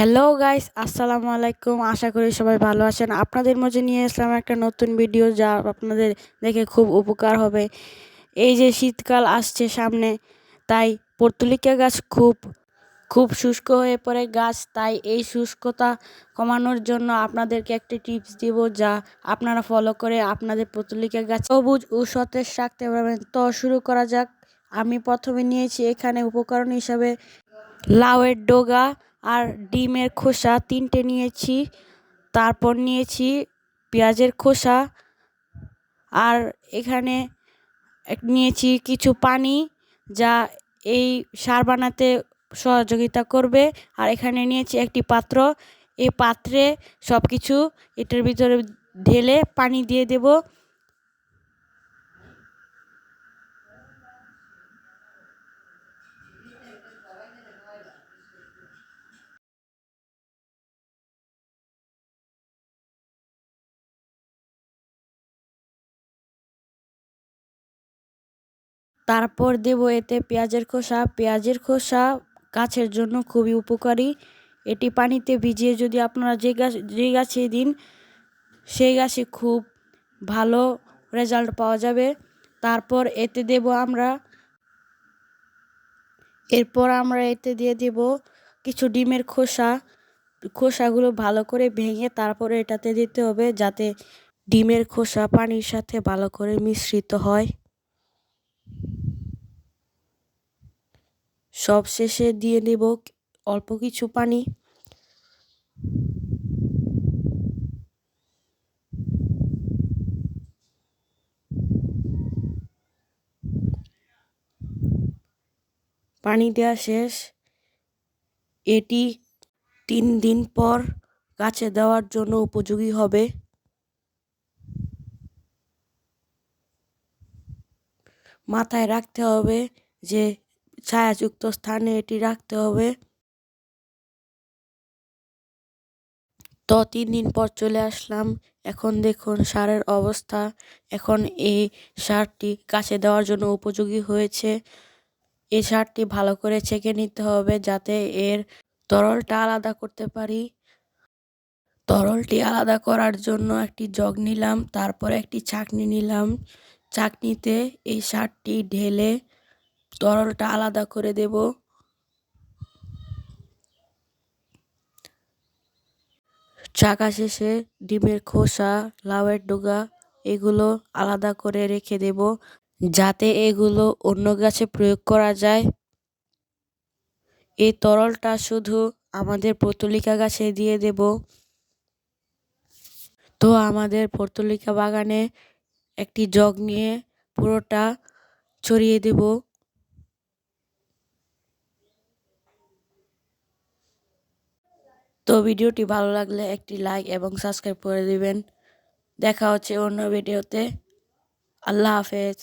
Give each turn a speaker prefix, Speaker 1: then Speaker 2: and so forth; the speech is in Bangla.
Speaker 1: হ্যালো গাইস, আসসালামু আলাইকুম। আশা করি সবাই ভালো আছেন। আপনাদের মাঝে নিয়ে আসলাম একটা নতুন ভিডিও, যা আপনাদের দেখে খুব উপকার হবে। এই যে শীতকাল আসছে সামনে, তাই পর্তুলিকা গাছ খুব খুব শুষ্ক হয়ে পড়ে গাছ। তাই এই শুষ্কতা কমানোর জন্য আপনাদেরকে একটি টিপস দিব, যা আপনারা ফলো করে আপনাদের পর্তুলিকা গাছ সবুজ ও সতেজ রাখতে পারবেন। তো শুরু করা যাক। আমি প্রথমে নিয়েছি এখানে উপকরণ হিসাবে লাউয়ের ডগা আর ডিমের খোসা 3টে নিয়েছি। তারপর নিয়েছি পেঁয়াজের খোসা, আর এখানে নিয়েছি কিছু পানি, যা এই সার বানাতে সহযোগিতা করবে। আর এখানে নিয়েছি একটি পাত্র। এই পাত্রে সব কিছু এটার ভিতরে ঢেলে পানি দিয়ে দেব। তারপর দেব এতে পেঁয়াজের খোসা। পেঁয়াজের খোসা গাছের জন্য খুবই উপকারী। এটি পানিতে ভিজিয়ে যদি আপনারা যে গাছে দিন, সেই গাছে খুব ভালো রেজাল্ট পাওয়া যাবে। তারপর এরপর আমরা এতে দিয়ে দেব কিছু ডিমের খোসাগুলো ভালো করে ভেঙে তারপরে এটাতে দিতে হবে, যাতে ডিমের খোসা পানির সাথে ভালো করে মিশ্রিত হয়। সব শেষে দিয়ে নেব অল্প কিছু পানি। পানি দেওয়া শেষ। এটি 3 দিন পর গাছে দেওয়ার জন্য উপযোগী হবে। মাথায় রাখতে হবে যে ছায়াযুক্ত স্থানে এটি রাখতে হবে। তো 3 দিন পর চলে আসলাম। এখন দেখুন সারের অবস্থা। এখন এই সারটি গাছে দেওয়ার জন্য উপযোগী হয়েছে। এই সারটি ভালো করে ছেঁকে নিতে হবে, যাতে এর তরলটা আলাদা করতে পারি। তরলটি আলাদা করার জন্য একটি জগ নিলাম, তারপর একটি ছাঁকনি নিলাম। ছাঁকনিতে এই সারটি ঢেলে তরলটা আলাদা করে দেব। ছাঁকা শেষে ডিমের খোসা, লাউয়ের ডগা এগুলো আলাদা করে রেখে দেব, যাতে এগুলো অন্য গাছে প্রয়োগ করা যায়। এই তরলটা শুধু আমাদের পর্তুলিকা গাছে দিয়ে দেব। তো আমাদের পর্তুলিকা বাগানে একটি জগ নিয়ে পুরোটা ছড়িয়ে দেব। তো ভিডিওটি ভালো লাগলে একটি লাইক এবং সাবস্ক্রাইব করে দিবেন। দেখা হচ্ছে অন্য ভিডিওতে। আল্লাহ হাফেজ।